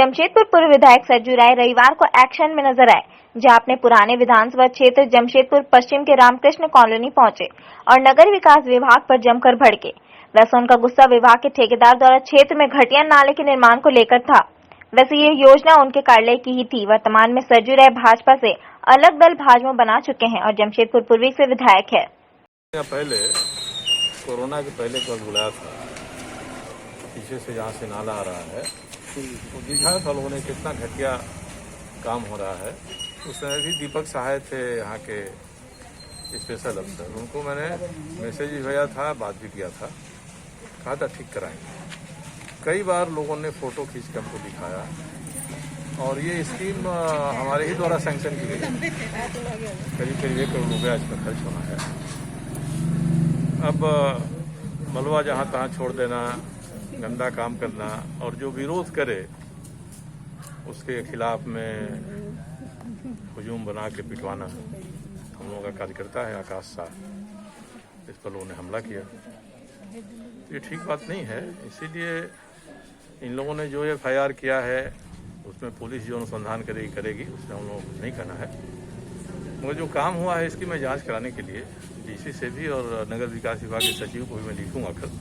जमशेदपुर पूर्व विधायक सरजू राय रविवार को एक्शन में नजर आए, जहां अपने पुराने विधानसभा क्षेत्र जमशेदपुर पश्चिम के रामकृष्ण कॉलोनी पहुंचे और नगर विकास विभाग पर जमकर भड़के। वैसे उनका गुस्सा विभाग के ठेकेदार द्वारा क्षेत्र में घटिया नाले के निर्माण को लेकर था। वैसे ये योजना उनके कार्यालय की ही थी। वर्तमान में सरजू राय भाजपा से अलग दल भाजपा बना चुके हैं और जमशेदपुर पूर्वी से विधायक है। पहले कोरोना के पहले एक बार बुलाया था, पीछे से जहाँ से नाला आ रहा है तो दिखाया था लोगों ने कितना घटिया काम हो रहा है। उस समय भी दीपक सहाय थे यहाँ के स्पेशल अफसर, उनको मैंने मैसेज भी भेजा था, बात भी किया था, कहा था ठीक कराएंगे। कई बार लोगों ने फोटो खींच के हमको दिखाया और ये स्कीम हमारे ही द्वारा सैंक्शन की गई, करीब करीब 1 करोड़ रुपया इस पर खर्च होना है। अब मलबा जहाँ तहाँ छोड़ देना, गंदा काम करना और जो विरोध करे उसके खिलाफ में हुजूम बना के पिटवाना। हम लोगों का कार्यकर्ता है आकाश शाह, इस पर लोगों ने हमला किया, ये ठीक बात नहीं है। इसीलिए इन लोगों ने जो FIR किया है उसमें पुलिस जो अनुसंधान करेगी उसमें हम लोगों को नहीं करना है। मगर जो काम हुआ है इसकी मैं जांच कराने के लिए DC से भी और नगर विकास विभाग के सचिव को भी मैं लिखूंगा कल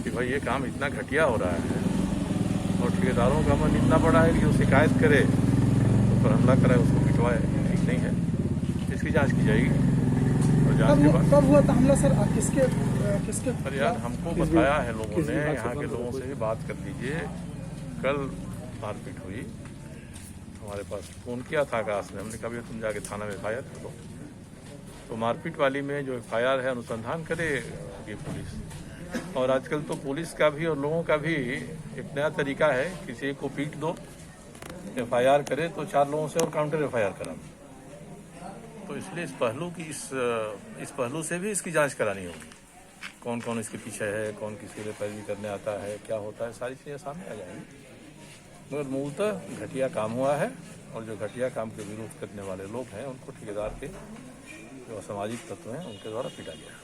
कि भाई ये काम इतना घटिया हो रहा है और ठेकेदारों का मन इतना बड़ा है कि जो शिकायत करे उस पर हमला कराए, उसको पिटवाए, ठीक नहीं है। इसकी जांच की जाएगी और जांच के बाद कब हुआ था हमला सर? किसके अरे यार हमको बताया है लोगों ने, यहाँ के लोगों से भी बात कर लीजिए। कल मारपीट हुई, हमारे पास फोन किया था आकाश ने, हमने कहा तुम जाके थाना में FIR कर दो। तो मारपीट वाली में जो FIR है अनुसंधान करे ये पुलिस। और आजकल तो पुलिस का भी और लोगों का भी एक नया तरीका है, किसी को पीट दो, FIR करे तो 4 लोगों से और काउंटर FIR करा। तो इसलिए इस पहलू से भी इसकी जांच करानी होगी, कौन कौन इसके पीछे है, कौन किसी पे पैरवी करने आता है, क्या होता है, सारी चीज़ें सामने आ जाएंगी। मगर मूलतः घटिया काम हुआ है और जो घटिया काम के विरोध करने वाले लोग हैं उनको ठेकेदार के जो असामाजिक तत्व हैं उनके द्वारा पीटा गया।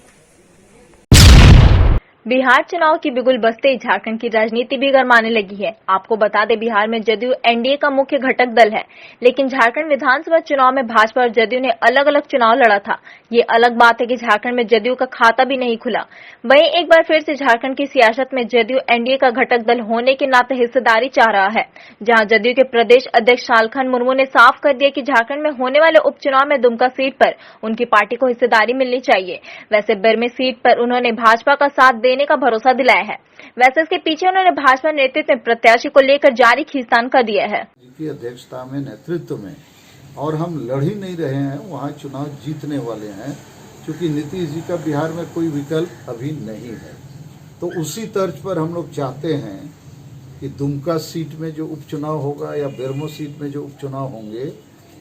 बिहार चुनाव की बिगुल बजते झारखंड की राजनीति भी गरमाने लगी है। आपको बता दें, बिहार में जदयू NDA का मुख्य घटक दल है, लेकिन झारखंड विधानसभा चुनाव में भाजपा और जदयू ने अलग अलग चुनाव लड़ा था। ये अलग बात है कि झारखंड में जदयू का खाता भी नहीं खुला। वहीं एक बार फिर से झारखंड की सियासत में जदयू NDA का घटक दल होने के नाते हिस्सेदारी चाह रहा है, जहां जदयू के प्रदेश अध्यक्ष शालखन मुर्मू ने साफ कर दिया कि झारखंड में होने वाले उपचुनाव में दुमका सीट पर उनकी पार्टी को हिस्सेदारी मिलनी चाहिए। वैसे बरमे सीट पर उन्होंने भाजपा का साथ देने का भरोसा दिलाया है। वैसे इसके पीछे उन्होंने भाजपा नेतृत्व में प्रत्याशी को लेकर जारी खींचतान कर दिया है। की अध्यक्षता में, नेतृत्व में, और हम लड़ ही नहीं रहे हैं, वहाँ चुनाव जीतने वाले हैं, क्योंकि नीतीश जी का बिहार में कोई विकल्प अभी नहीं है। तो उसी तर्ज पर हम लोग चाहते हैं कि दुमका सीट में जो उपचुनाव होगा या बेरमो सीट में जो उपचुनाव होंगे,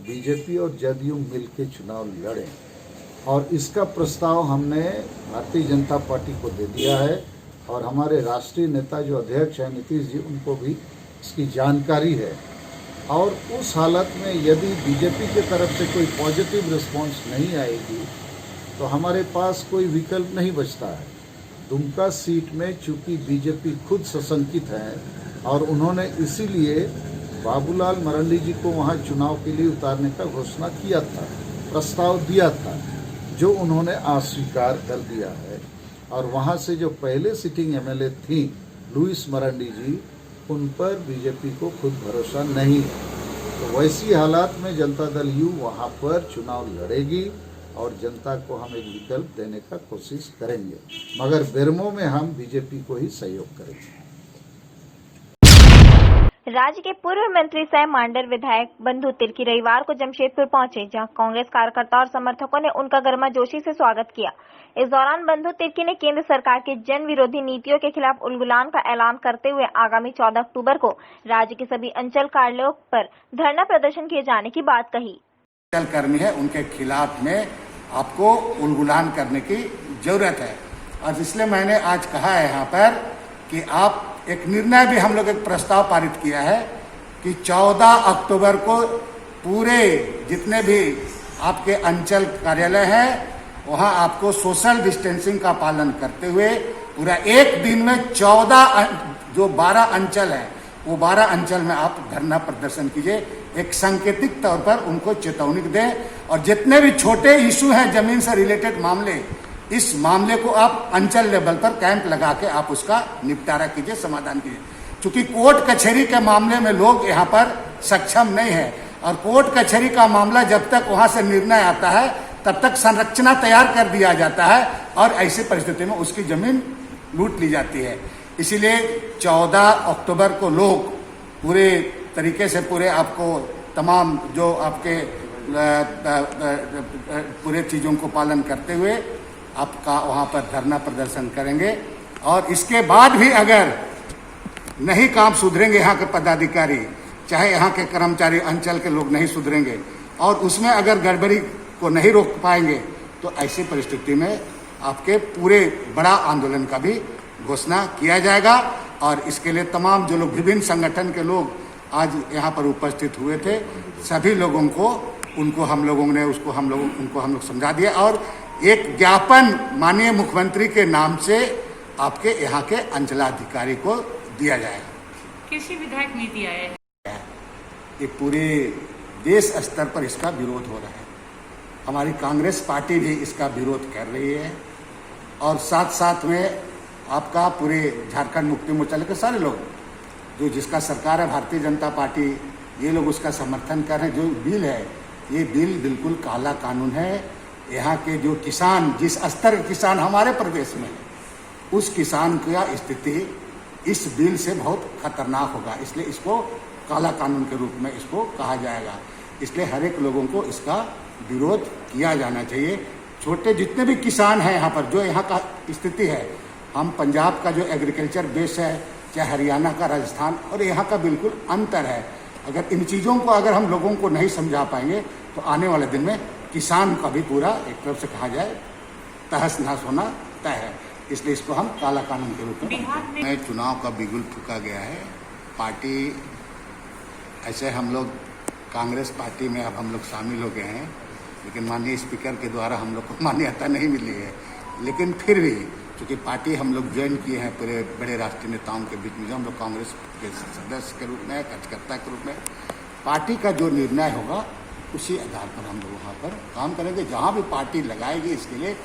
बीजेपी और जदयू मिलकर चुनाव लड़ें। और इसका प्रस्ताव हमने भारतीय जनता पार्टी को दे दिया है और हमारे राष्ट्रीय नेता जो अध्यक्ष हैं नीतीश जी, उनको भी इसकी जानकारी है। और उस हालत में यदि बीजेपी की तरफ से कोई पॉजिटिव रिस्पांस नहीं आएगी तो हमारे पास कोई विकल्प नहीं बचता है। दुमका सीट में चूंकि बीजेपी खुद सशंकित है और उन्होंने इसीलिए बाबूलाल मरंडी जी को वहाँ चुनाव के लिए उतारने का घोषणा किया था, प्रस्ताव दिया था, जो उन्होंने अस्वीकार कर दिया है। और वहाँ से जो पहले सिटिंग MLA थी लुइस मरंडी जी, उन पर बीजेपी को खुद भरोसा नहीं है। तो वैसी हालात में जनता दल यू वहाँ पर चुनाव लड़ेगी और जनता को हम एक विकल्प देने का कोशिश करेंगे, मगर बेरमो में हम बीजेपी को ही सहयोग करेंगे। राज्य के पूर्व मंत्री सह मांडर विधायक बंधु तिर्की रविवार को जमशेदपुर पहुंचे, जहां कांग्रेस कार्यकर्ता और समर्थकों ने उनका गर्माजोशी से स्वागत किया। इस दौरान बंधु तिर्की ने केंद्र सरकार की जन विरोधी नीतियों के खिलाफ उलगुलान का ऐलान करते हुए आगामी 14 अक्टूबर को राज्य के सभी अंचल कार्यालयों पर धरना प्रदर्शन किए जाने की बात कही। अंचल कर्मी है, उनके खिलाफ में आपको उलगुलान करने की जरूरत है। और इसलिए मैंने आज कहा है यहाँ पर कि आप एक निर्णय भी हम लोग एक प्रस्ताव पारित किया है कि 14 अक्टूबर को पूरे जितने भी आपके अंचल कार्यालय हैं वहां आपको सोशल डिस्टेंसिंग का पालन करते हुए पूरा एक दिन में 12 अंचल है वो 12 अंचल में आप धरना प्रदर्शन कीजिए, एक सांकेतिक तौर पर उनको चेतावनी दें। और जितने भी छोटे इशू हैं जमीन से रिलेटेड मामले, इस मामले को आप अंचल लेवल पर कैंप लगा के आप उसका निपटारा कीजिए, समाधान कीजिए। क्योंकि कोर्ट कचहरी के मामले में लोग यहाँ पर सक्षम नहीं है, और कोर्ट कचहरी का मामला जब तक वहां से निर्णय आता है तब तक संरचना तैयार कर दिया जाता है, और ऐसी परिस्थिति में उसकी जमीन लूट ली जाती है। इसीलिए 14 अक्टूबर को लोग पूरे तरीके से पूरे आपको तमाम जो आपके पूरे चीजों को पालन करते हुए आपका वहां पर धरना प्रदर्शन करेंगे। और इसके बाद भी अगर नहीं काम सुधरेंगे यहाँ के पदाधिकारी, चाहे यहाँ के कर्मचारी, अंचल के लोग नहीं सुधरेंगे और उसमें अगर गड़बड़ी को नहीं रोक पाएंगे, तो ऐसी परिस्थिति में आपके पूरे बड़ा आंदोलन का भी घोषणा किया जाएगा। और इसके लिए तमाम जो लोग विभिन्न संगठन के लोग आज यहाँ पर उपस्थित हुए थे, सभी लोगों को उनको हम लोग समझा दिया, और एक ज्ञापन माननीय मुख्यमंत्री के नाम से आपके यहाँ के अंचलाधिकारी को दिया जाएगा। कृषि विधायक नीति आयोग ये पूरे देश स्तर पर इसका विरोध हो रहा है। हमारी कांग्रेस पार्टी भी इसका विरोध कर रही है, और साथ साथ में आपका पूरे झारखंड मुक्ति मोर्चा के सारे लोग जो जिसका सरकार है भारतीय जनता पार्टी, ये लोग उसका समर्थन कर रहे हैं। जो बिल है, ये बिल बिल्कुल काला कानून है। यहाँ के जो किसान, जिस स्तर के किसान हमारे प्रदेश में, उस किसान की स्थिति इस बिल से बहुत खतरनाक होगा। इसलिए इसको काला कानून के रूप में इसको कहा जाएगा। इसलिए हर एक लोगों को इसका विरोध किया जाना चाहिए। छोटे जितने भी किसान हैं यहाँ पर, जो यहाँ का स्थिति है, हम पंजाब का जो एग्रीकल्चर बेस है, चाहे हरियाणा का, राजस्थान, और यहाँ का बिल्कुल अंतर है। अगर इन चीज़ों को अगर हम लोगों को नहीं समझा पाएंगे, तो आने वाले दिन में किसान का भी पूरा एक तरफ से कहा जाए तहस नहस होना तय है। इसलिए इसको हम काला कानून के रूप में चुनाव का बिगुल फूका गया है। पार्टी ऐसे हम लोग कांग्रेस पार्टी में अब हम लोग शामिल हो गए हैं, लेकिन माननीय स्पीकर के द्वारा हम लोग को मान्यता नहीं मिली है। लेकिन फिर भी चूँकि पार्टी हम लोग ज्वाइन किए हैं पूरे बड़े राष्ट्रीय नेताओं के बीच में, जो हम लोग कांग्रेस के सदस्य के रूप में, कार्यकर्ता के रूप में, पार्टी का जो निर्णय होगा उसी आधार पर हम लोग वहाँ पर काम करेंगे। जहाँ भी पार्टी लगाएगी, इसके लिए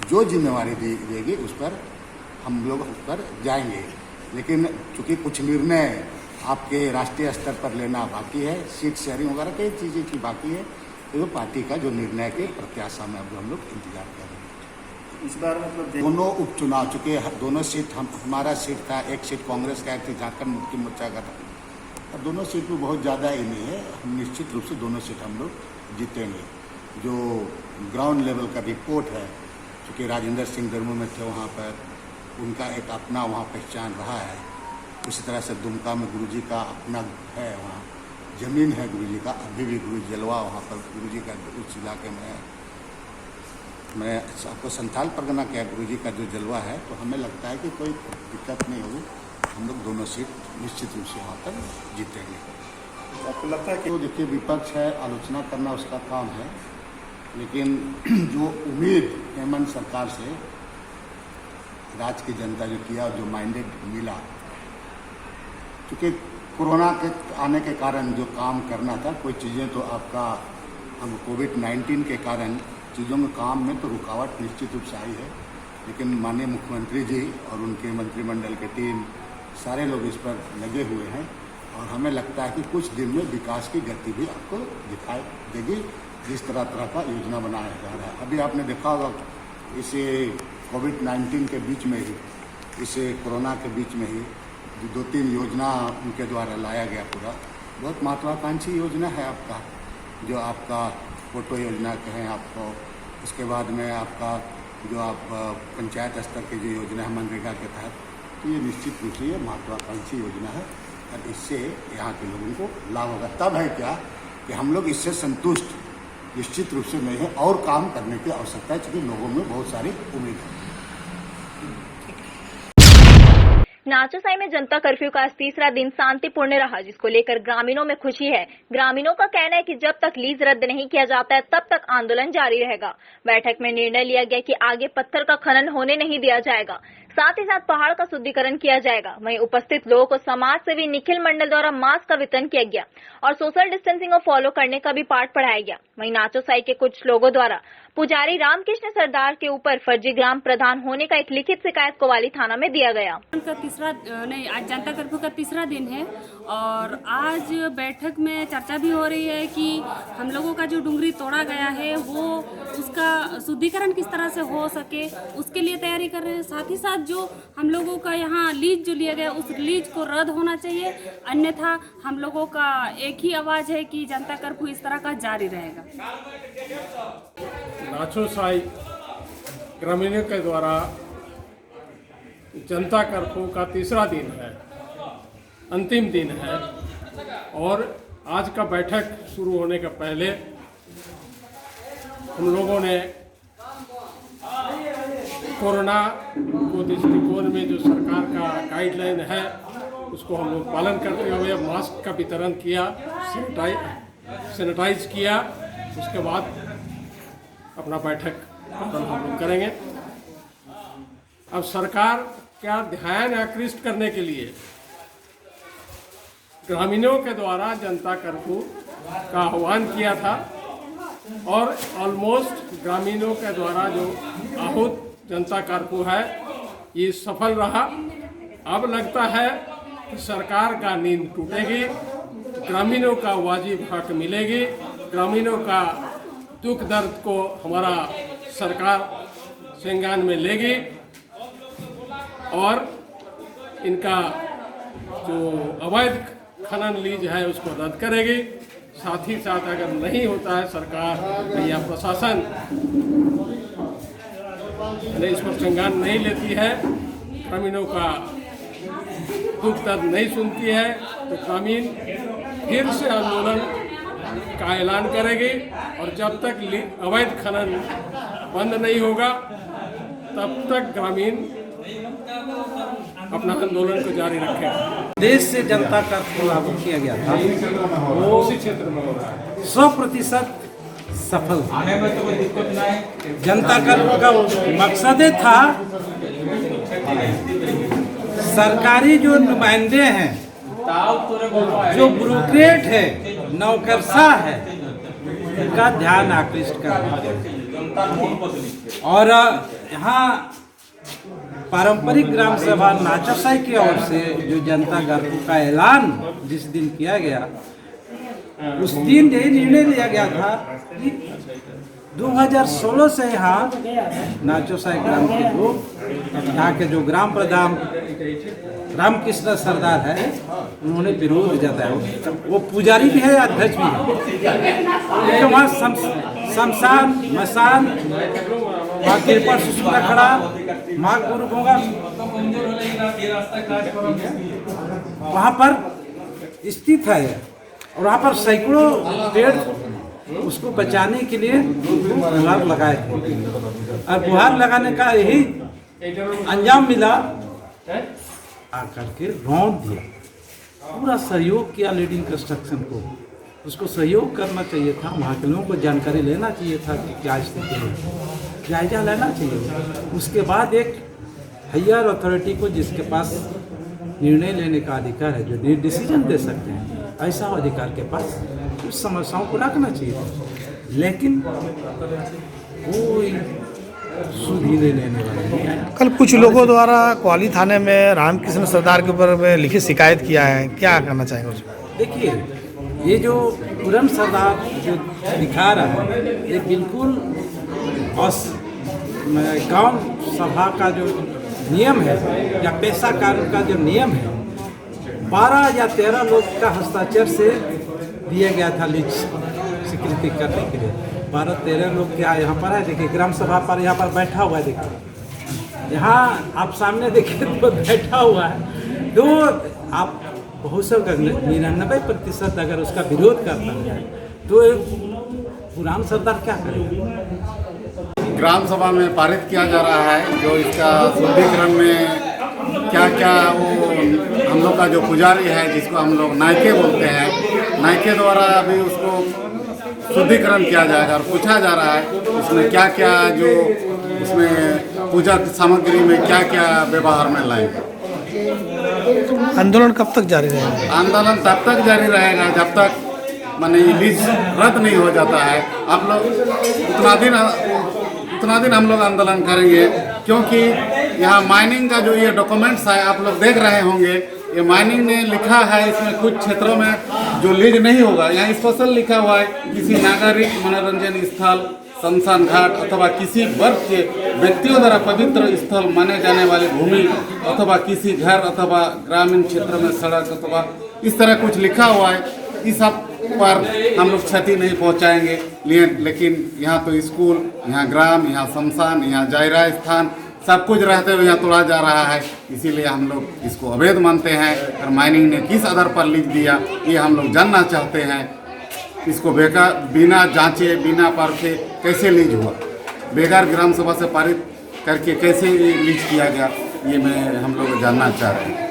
जो जिम्मेवारी देगी उस पर हम लोग उस पर जाएंगे। लेकिन चूँकि कुछ निर्णय आपके राष्ट्रीय स्तर पर लेना बाकी है, सीट शेयरिंग वगैरह कई चीज़ें की बाकी है, तो पार्टी का जो निर्णय के प्रत्याशा में अब हम लोग इंतजार कर रहे हैं। इस बार मतलब दोनों उपचुनाव, चूँकि दोनों सीट हमारा सीट था, एक सीट कांग्रेस का, एक झारखंड मुक्ति मोर्चा का था, और दोनों सीट में बहुत ज़्यादा ही नहीं है। हम निश्चित रूप से दोनों सीट हम लोग जीतेंगे। जो ग्राउंड लेवल का रिपोर्ट है, चूँकि राजेंद्र सिंह दर्मू में थे, वहाँ पर उनका एक अपना वहाँ पहचान रहा है। उसी तरह से दुमका में गुरुजी का अपना है, वहाँ जमीन है गुरुजी का, अभी भी गुरुजी जलवा वहाँ पर गुरुजी का उस इलाके में है। मैं आपको संथाल परगना क्या गुरुजी का जो जलवा है, तो हमें लगता है कि कोई दिक्कत नहीं होगी। हम लोग दोनों सीट निश्चित रूप से वहाँ पर जीतेंगे। आपको लगता है कि तो देखिए, विपक्ष है, आलोचना करना उसका काम है, लेकिन जो उम्मीद हेमंत सरकार से राज्य की जनता जो किया, जो माइंडेड मिला, क्योंकि कोरोना के आने के कारण जो काम करना था, कोई चीज़ें तो आपका हम कोविड-19 के कारण चीज़ों में काम में तो रुकावट निश्चित रूप से आई है। लेकिन माननीय मुख्यमंत्री जी और उनके मंत्रिमंडल की टीम, सारे लोग इस पर लगे हुए हैं, और हमें लगता है कि कुछ दिन में विकास की गति भी आपको दिखाई देगी, जिस तरह का योजना बनाया जा रहा है। अभी आपने देखा होगा, इसे कोविड-19 के बीच में ही, इसे कोरोना के बीच में ही 2-3 योजना उनके द्वारा लाया गया। पूरा बहुत महत्वाकांक्षी योजना है आपका, जो आपका फोटो योजना कहें आपको, उसके बाद में आपका जो आप पंचायत स्तर की जो योजना है मनरेगा के तहत, तो ये निश्चित रूप से ये महत्वाकांक्षी योजना है, और इससे यहाँ के लोगों को लाभ होगा। तब है क्या कि हम लोग इससे संतुष्ट निश्चित रूप से नहीं है, और काम करने की आवश्यकता है, क्योंकि लोगों में बहुत सारी उम्मीद है। नाचोसाई में जनता कर्फ्यू का आज तीसरा दिन शांतिपूर्ण रहा, जिसको लेकर ग्रामीणों में खुशी है। ग्रामीणों का कहना है कि जब तक लीज रद्द नहीं किया जाता है, तब तक आंदोलन जारी रहेगा। बैठक में निर्णय लिया गया कि आगे पत्थर का खनन होने नहीं दिया जाएगा। साथ ही साथ पहाड़ का शुद्धिकरण किया जाएगा। वहीं उपस्थित लोगों को समाज सेवी निखिल मंडल द्वारा मास्क का वितरण किया गया और सोशल डिस्टेंसिंग को फॉलो करने का भी पाठ पढ़ाया गया। वहीं नाचो साई के कुछ लोगों द्वारा पुजारी रामकृष्ण सरदार के ऊपर फर्जी ग्राम प्रधान होने का एक लिखित शिकायत कोवाली थाना में दिया गया। आज जनता कर्फ्यू का तीसरा दिन है और आज बैठक में चर्चा भी हो रही है कि हम लोगों का जो डुंगरी तोड़ा गया है वो उसका शुद्धिकरण किस तरह से हो सके उसके लिए तैयारी कर रहे हैं। साथ ही साथ जो हम लोगों का यहाँ लीज जो लिया गया उस लीज को रद्द होना चाहिए, अन्यथा हम लोगों का एक ही आवाज है कि जनता कर्फ्यू इस तरह का जारी रहेगा। नाचो साई ग्रामीणों के द्वारा जनता कर्फ्यू का तीसरा दिन है, अंतिम दिन है और आज का बैठक शुरू होने के पहले हम लोगों ने कोरोना को दृष्टिकोण में जो सरकार का गाइडलाइन है उसको हम लोग पालन करते हुए मास्क का वितरण किया, सैनिटाइज किया। उसके बाद अपना बैठक हम लोग करेंगे। अब सरकार का ध्यान आकृष्ट करने के लिए ग्रामीणों के द्वारा जनता कर्फ्यू का आह्वान किया था और ऑलमोस्ट ग्रामीणों के द्वारा जो आहूत जनता कर्फ्यू है ये सफल रहा। अब लगता है कि सरकार का नींद टूटेगी, ग्रामीणों का वाजिब हक मिलेगी, ग्रामीणों का दुख दर्द को हमारा सरकार संज्ञान में लेगी और इनका जो अवैध खनन लीज है उसको रद्द करेगी। साथ ही साथ अगर नहीं होता है सरकार या प्रशासन ने इस पर संज्ञान नहीं लेती है, ग्रामीणों का दुख दर्द नहीं सुनती है तो ग्रामीण फिर से आंदोलन का ऐलान करेगी और जब तक अवैध खनन बंद नहीं होगा तब तक ग्रामीण अपना आंदोलन को जारी रखेगा। देश से जनता कर्फ्यू लागू किया गया था वो उसी क्षेत्र में हो रहा है। 100% सफल था। जनता कर्फ्यू का मकसद था सरकारी जो नुमाइंदे हैं, जो ब्यूरोक्रेट है, नौकरशाह है, उनका ध्यान आकृष्ट करना और यहाँ पारंपरिक ग्राम सभा नाचो साई की ओर से जो जनता कर्फ्यू का ऐलान जिस दिन किया गया उस दिन यही निर्णय लिया गया था कि 2016 से यहाँ नाचो साई ग्राम के लोग, यहाँ के जो ग्राम प्रधान रामकृष्ण सरदार है उन्होंने विरोध जताया। वो पुजारी भी है, अध्यक्ष भी है। तो वहाँ शमशान मसान वहाँ कृपा शिशु का खड़ा माँ गुरु होगा वहाँ पर स्थित है और वहाँ पर सैकड़ों पेड़ उसको बचाने के लिए गुहार लगाए थे और गुहार लगाने का यही अंजाम मिला, आकर के रौंद दिया। पूरा सहयोग किया लीडिंग कंस्ट्रक्शन को, उसको सहयोग करना चाहिए था, वहाँ के लोगों को जानकारी लेना चाहिए था कि क्या स्थिति है, जायजा लेना चाहिए। उसके बाद एक हायर अथॉरिटी को जिसके पास निर्णय लेने का अधिकार है, जो डिसीजन दे सकते हैं, ऐसा अधिकार के पास उस समस्याओं को रखना चाहिए। लेकिन कोई सुधी लेने वाला नहीं आया। कल कुछ लोगों द्वारा कोवाली थाने में रामकृष्ण सरदार के ऊपर लिखित शिकायत किया है, क्या करना चाहेंगे उसमें? देखिए ये जो पूरन सरदार जो दिखा रहा है ये बिल्कुल गांव सभा का जो नियम है या पेशा कानून का जो नियम है 12 या 13 लोग का हस्ताक्षर से दिया गया था लीज स्वीकृति करने के लिए। 12-13 लोग क्या यहाँ पर है, देखिए ग्राम सभा पर यहाँ पर बैठा हुआ है, देखिए यहाँ आप सामने देखिए तो बैठा हुआ है। तो आप बहुत से 99% अगर उसका विरोध करता है तो पुरान सरदार क्या करेगा? ग्राम सभा में पारित किया जा रहा है जो इसका शुद्धिकरण में क्या क्या वो हम लोग का जो पुजारी है जिसको हम लोग नायके बोलते हैं, नायके द्वारा अभी उसको शुद्धिकरण किया जाएगा और पूछा जा रहा है उसमें क्या क्या जो उसमें पूजा सामग्री में क्या क्या व्यवहार में लाएंगे। आंदोलन कब तक जारी रहेगा? आंदोलन तब तक जारी रहेगा जब तक माने लीज रद्द नहीं हो जाता है। आप लोग उतना दिन हम लोग आंदोलन करेंगे, क्योंकि यहाँ माइनिंग का जो ये डॉक्यूमेंट्स है आप लोग देख रहे होंगे, ये माइनिंग ने लिखा है इसमें कुछ क्षेत्रों में जो लीज नहीं होगा, यहाँ स्पेशल लिखा हुआ है किसी नागरिक मनोरंजन स्थल, शमशान घाट अथवा किसी वर्ग के व्यक्तियों द्वारा पवित्र स्थल माने जाने वाली भूमि अथवा किसी घर अथवा ग्रामीण क्षेत्र में सड़क अथवा इस तरह कुछ लिखा हुआ है। इस सब पर हम लोग क्षति नहीं पहुंचाएंगे, लेकिन यहाँ तो स्कूल, यहाँ ग्राम, यहाँ शमशान, यहाँ जायरा स्थान सब कुछ रहते हुए यहाँ तोड़ा जा रहा है। इसीलिए हम लोग इसको अवैध मानते हैं और माइनिंग ने किस आधार पर लीज दिया ये हम लोग जानना चाहते हैं। इसको बेकार बिना जांचे बिना परखे कैसे लीज हुआ, बेकार ग्राम सभा से पारित करके कैसे लीज किया गया, ये हम लोग जानना चाह रहे हैं।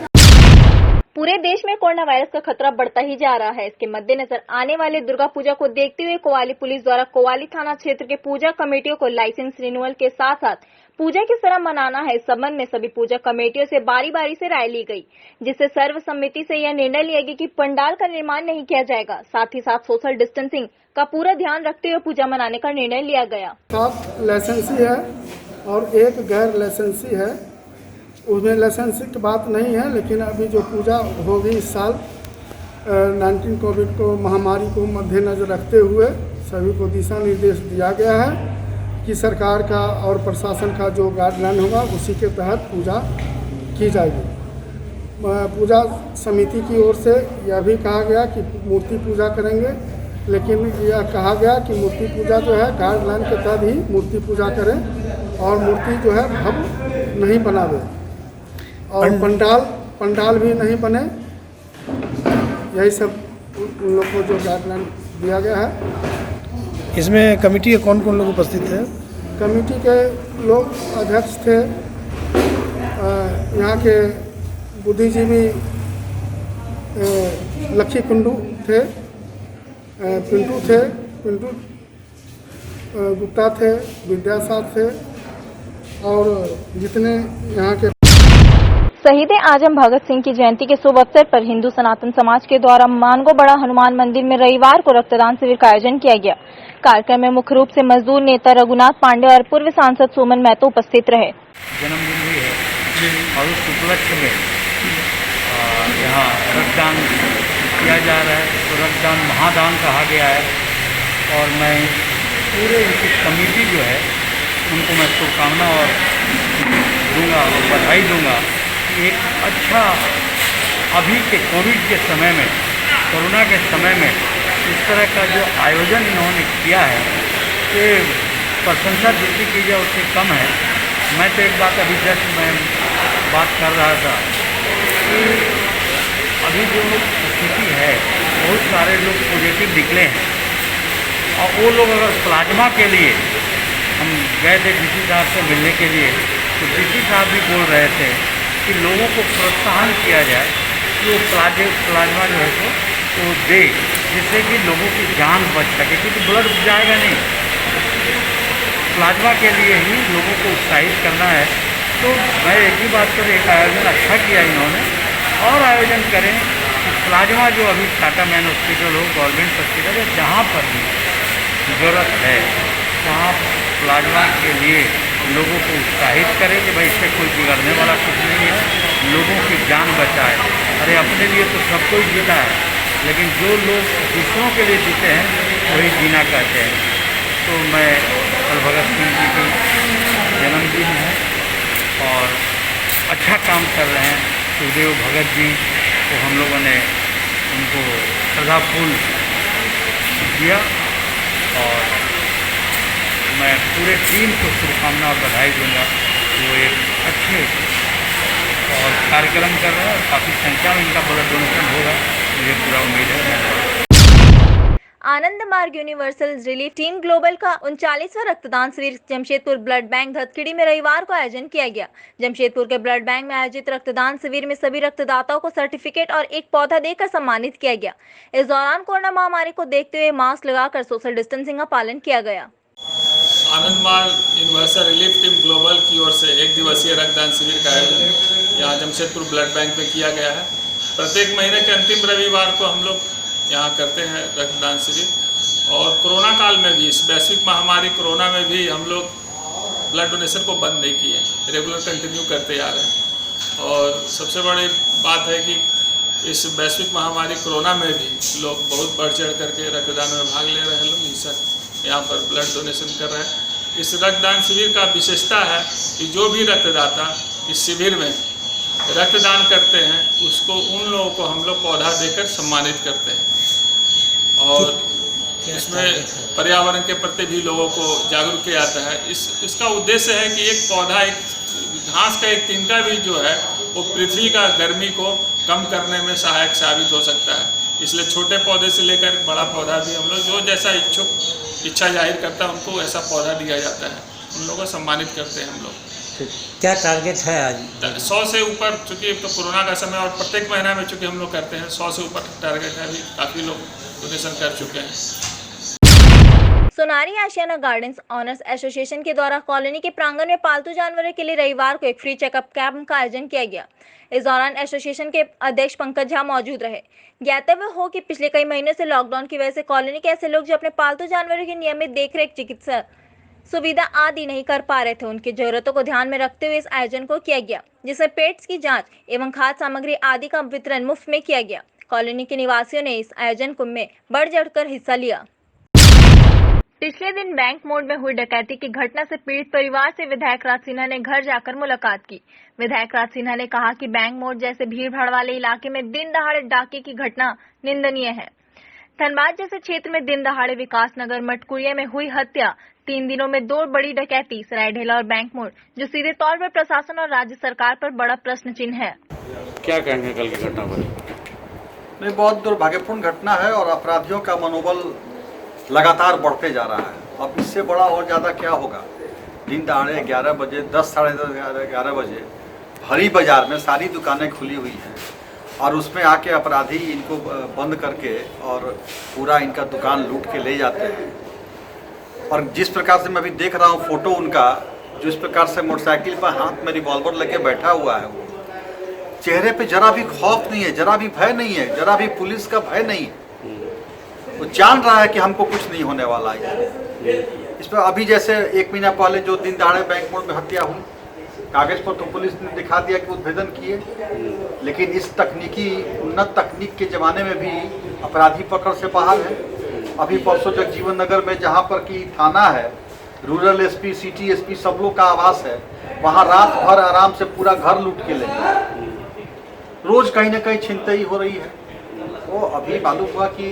पूरे देश में कोरोना वायरस का खतरा बढ़ता ही जा रहा है। इसके मद्देनजर आने वाले दुर्गा पूजा को देखते हुए कोवाली पुलिस द्वारा कोवाली थाना क्षेत्र के पूजा कमेटियों को लाइसेंस रिन्यूअल के साथ साथ पूजा किस तरह मनाना है, इस संबंध में सभी पूजा कमेटियों से बारी बारी से राय ली गई, जिससे सर्वसम्मति से यह निर्णय लिया गया कि पंडाल का निर्माण नहीं किया जाएगा। साथ ही साथ सोशल डिस्टेंसिंग का पूरा ध्यान रखते हुए पूजा मनाने का निर्णय लिया गया। 7 लाइसेंसी है और 1 गैर लाइसेंसी है। उसमें लाइसेंसी की बात नहीं है, लेकिन अभी जो पूजा होगी इस साल 19 कोविड को महामारी को मद्देनजर रखते हुए सभी को दिशा निर्देश दिया गया है कि सरकार का और प्रशासन का जो गाइडलाइन होगा उसी के तहत पूजा की जाएगी। पूजा समिति की ओर से यह भी कहा गया कि मूर्ति पूजा करेंगे, लेकिन यह कहा गया कि मूर्ति पूजा जो है गाइडलाइन के तहत ही मूर्ति पूजा करें और मूर्ति जो है भव्य नहीं बनावे और पंडाल भी नहीं बने। यही सब उन लोग को जो गाइडलाइन दिया गया है। इसमें कमेटी के कौन कौन लोग उपस्थित थे? कमेटी के लोग अध्यक्ष थे, यहाँ के बुद्धिजीवी लक्ष्मी कुंडू थे, पिंटू गुप्ता थे, विद्यासागर थे और जितने यहाँ के शहीद आजम भगत सिंह की जयंती के शुभ अवसर पर हिंदू सनातन समाज के द्वारा मानगो बड़ा हनुमान मंदिर में रविवार को रक्तदान शिविर का आयोजन किया गया। कार्यक्रम में मुख्य रूप से मजदूर नेता रघुनाथ पांडे और पूर्व सांसद सुमन महतो उपस्थित रहे। जन्मदिन भी है और उस उपलक्ष्य में यहाँ रक्तदान किया जा रहा है, तो रक्तदान महादान कहा गया है और मैं पूरे इनकी कमेटी जो है उनको मैं शुभकामना और दूंगा और बधाई दूंगा। एक अच्छा अभी के कोविड के समय में, कोरोना के समय में इस तरह का जो आयोजन इन्होंने किया है ये प्रशंसा जितनी की जाए उससे कम है। मैं तो एक बात अभी जस्ट मैं बात कर रहा था कि अभी जो स्थिति है बहुत सारे लोग पॉजिटिव निकले हैं और वो लोग अगर प्लाज्मा के लिए हम गए थे डीसी साहब से मिलने के लिए, तो डीसी साहब भी बोल रहे थे कि लोगों को प्रोत्साहन किया जाए कि वो प्लाज्मा जो है तो दे, जिससे कि लोगों की जान बच सके, क्योंकि ब्लड जाएगा नहीं। प्लाज्मा के लिए ही लोगों को उत्साहित करना है। तो मैं एक ही बात करूँ, एक आयोजन अच्छा किया इन्होंने और आयोजन करें कि प्लाज्मा जो अभी टाटा मैन हॉस्पिटल हो, गवर्नमेंट हॉस्पिटल है, जहाँ पर भी ज़रूरत है वहाँ प्लाज्मा के लिए लोगों को उत्साहित करें कि भाई इससे कोई बिगड़ने वाला कुछ नहीं है, लोगों की जान बचाए। अरे अपने लिए तो सब कोई जीता है, लेकिन जो लोग दूसरों के लिए जीते हैं वही जीना कहते हैं। तो मैं कल भगत सिंह जी की जन्मदिन है और अच्छा काम कर रहे हैं सुखदेव भगत जी, तो हम लोगों ने उनको श्रद्धाफुल दिया और मैं पूरे टीम को शुभकामना और बधाई दूंगा। वो एक अच्छे और कार्यक्रम कर रहे हैं और काफ़ी संख्या में इनका ब्लड डोनेशन होगा, मुझे पूरा उम्मीद है। आनंद मार्ग यूनिवर्सल रिलीफ टीम ग्लोबल का 39वां रक्तदान शिविर जमशेदपुर ब्लड बैंक धतखिड़ी में रविवार को आयोजन किया गया। जमशेदपुर के ब्लड बैंक में आयोजित रक्तदान शिविर में सभी रक्तदाताओं को सर्टिफिकेट और एक पौधा देकर सम्मानित किया गया। इस दौरान कोरोना महामारी को देखते हुए मास्क लगाकर सोशल डिस्टेंसिंग का पालन किया गया। आनंद मार्ग यूनिवर्सल रिलीफ टीम ग्लोबल की ओर से रक्तदान शिविर का आयोजन यहाँ जमशेदपुर ब्लड बैंक में किया गया है। प्रत्येक महीने के अंतिम रविवार को हम लोग यहाँ करते हैं रक्तदान शिविर। और कोरोना काल में भी, इस वैश्विक महामारी कोरोना में भी हम लोग ब्लड डोनेशन को बंद नहीं किए, रेगुलर कंटिन्यू करते आ रहे हैं। और सबसे बड़ी बात है कि इस वैश्विक महामारी कोरोना में भी लोग बहुत बढ़ चढ़ करके रक्तदान में भाग ले रहे हैं, लोग हिस्सा यहाँ पर ब्लड डोनेशन कर रहे हैं। इस रक्तदान शिविर का विशेषता है कि जो भी रक्तदाता इस शिविर में रक्तदान करते हैं उसको, उन लोगों को हम लोग पौधा देकर सम्मानित करते हैं। और इसमें पर्यावरण के प्रति भी लोगों को जागरूक किया जाता है। इसका उद्देश्य है कि एक पौधा, एक घास का एक तिनका भी जो है वो पृथ्वी का गर्मी को कम करने में सहायक साबित हो सकता है। इसलिए छोटे पौधे से लेकर बड़ा पौधा भी हम लोग जो जैसा इच्छा जाहिर करता है उनको ऐसा पौधा दिया जाता है, उन लोगों को सम्मानित करते हैं हम लोग। क्या टारगेट है आज? 100 से ऊपर, चूँकि तो कोरोना का समय और प्रत्येक महीना में चूँकि हम लोग करते हैं, 100 से ऊपर टारगेट है। अभी काफ़ी लोग डोनेशन कर चुके हैं। सोनारी आशियाना गार्डन्स ऑनर्स एसोसिएशन के द्वारा कॉलोनी के प्रांगण में पालतू जानवरों के लिए रविवार को एक फ्री चेकअप कैंप का आयोजन किया गया। इस दौरान एसोसिएशन के अध्यक्ष पंकज झा मौजूद रहे। ज्ञातव्य हो कि पिछले कई महीनों से लॉकडाउन की वजह से कॉलोनी के ऐसे लोग जो अपने पालतू जानवरों की नियमित देखरेख, चिकित्सा सुविधा आदि नहीं कर पा रहे थे, उनकी जरूरतों को ध्यान में रखते हुए इस आयोजन को किया गया, जिसमें पेट्स की जांच एवं खाद्य सामग्री आदि का वितरण मुफ्त में किया गया। कॉलोनी के निवासियों ने इस आयोजन में बढ़ चढ़कर हिस्सा लिया। पिछले दिन बैंक मोड़ में हुई डकैती की घटना से पीड़ित परिवार से विधायक राज सिन्हा ने घर जाकर मुलाकात की। विधायक राज सिन्हा ने कहा कि बैंक मोड़ जैसे भीड़ भाड़ वाले इलाके में दिन दहाड़े डाके की घटना निंदनीय है। धनबाद जैसे क्षेत्र में दिन दहाड़े विकास नगर मटकुरिया में हुई हत्या, 3 दिनों में 2 बड़ी डकैती, सरायढेला और बैंक मोड़, जो सीधे तौर पर प्रशासन और राज्य सरकार पर बड़ा प्रश्न चिन्ह है। क्या कहेंगे कल की घटना पर? नहीं, बहुत दुर्भाग्यपूर्ण घटना है और अपराधियों का मनोबल लगातार बढ़ते जा रहा है। अब इससे बड़ा और ज़्यादा क्या होगा? दिन दहाड़े 11 बजे, 10, साढ़े 10, 11 बजे भरी बाजार में सारी दुकानें खुली हुई हैं और उसमें आके अपराधी इनको बंद करके और पूरा इनका दुकान लूट के ले जाते हैं। और जिस प्रकार से मैं अभी देख रहा हूँ फोटो उनका, जिस प्रकार से मोटरसाइकिल पर हाथ में रिवॉल्वर लेके बैठा हुआ है, वो चेहरे पे जरा भी खौफ नहीं है, जरा भी भय नहीं है, जरा भी पुलिस का भय नहीं है। वो जान रहा है कि हमको कुछ नहीं होने वाला है। इस पर अभी जैसे 1 महीना पहले जो दिन दहाड़े बैंक मोड़ में हत्या हुई, कागज पर तो पुलिस ने दिखा दिया कि उद्भेदन किए, लेकिन इस उन्नत तकनीक के ज़माने में भी अपराधी पकड़ से बाहर है। अभी परसों जगजीवन नगर में जहाँ पर कि थाना है, रूरल एसपी, सिटी एसपी सब लोग का आवास है, वहाँ रात भर आराम से पूरा घर लूट के ले गए। रोज कहीं ना कहीं छिनतई हो रही है। वो अभी मालूम हुआ कि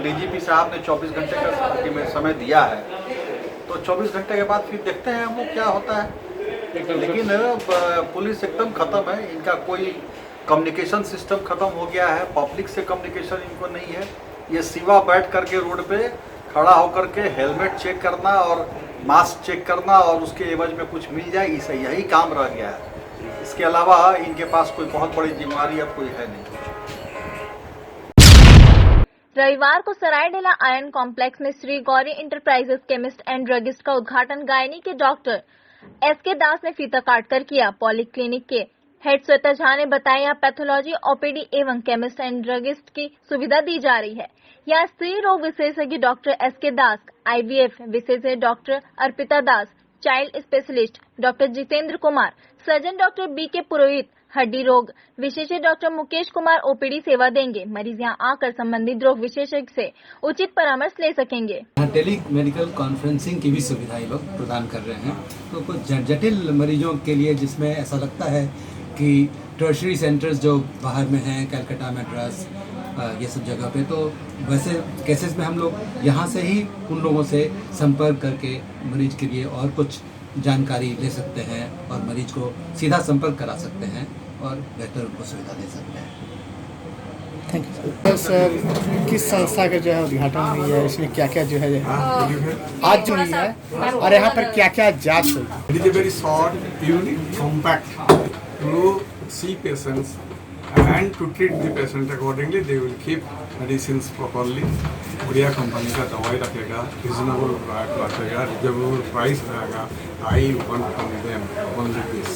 डीजीपी साहब ने 24 घंटे का समय दिया है, तो 24 घंटे के बाद फिर देखते हैं वो क्या होता है। लेकिन पुलिस एकदम खत्म है, इनका कोई कम्युनिकेशन सिस्टम खत्म हो गया है, पब्लिक से कम्युनिकेशन इनको नहीं है। ये सिवा बैठ करके रोड पे खड़ा होकर के हेलमेट चेक करना और मास्क चेक करना और उसके एवज में कुछ मिल जाए, इसे यही काम रह गया है। इसके अलावा इनके पास कोई बहुत बड़ी जिम्मेदारी अब कोई है नहीं। रविवार को सरायढेला आयरन कॉम्प्लेक्स में Shri Gauri enterprises chemist and druggist का उद्घाटन गायनी के डॉक्टर एसके दास ने फीता काटकर किया। पॉलीक्लिनिक के हेड श्वेता झा ने बताया, यहाँ पैथोलॉजी, ओपीडी एवं केमिस्ट एंड ड्रगिस्ट की सुविधा दी जा रही है। यहाँ स्त्री रोग विशेषज्ञ डॉक्टर एसके दास, आईवीएफ विशेषज्ञ doctor Arpita Das, child specialist doctor Jitendra Kumar, surgeon doctor BK Purohit, हड्डी रोग विशेषज्ञ डॉक्टर मुकेश कुमार ओपीडी सेवा देंगे। मरीज यहाँ आकर संबंधित रोग विशेषज्ञ से उचित परामर्श ले सकेंगे। टेली मेडिकल कॉन्फ्रेंसिंग की भी सुविधा ये लोग प्रदान कर रहे हैं। तो कुछ जटिल मरीजों के लिए, जिसमें ऐसा लगता है कि टर्शरी सेंटर्स जो बाहर में हैं, कलकत्ता, मद्रास, ये सब जगह पे, तो वैसे केसेस में हम लोग यहाँ से ही उन लोगों से संपर्क करके मरीज के लिए और कुछ जानकारी ले सकते हैं और मरीज को सीधा संपर्क करा सकते हैं और बेहतर उनको सुविधा दे सकते हैं। Thank you sir. किस संस्था का जो है उद्घाटन हुई है, इसमें क्या क्या जो है आज जो हुई है और यहाँ पर क्या क्या जांच हुई? It is a very short, unique, compact to see patients and to treat the patient accordingly. They will keep medicines properly. बढ़िया कंपनी का दवाई रखेगा, रिजनेबल रखेगा, रिजनेबल प्राइस रहेगा। I want from them only this.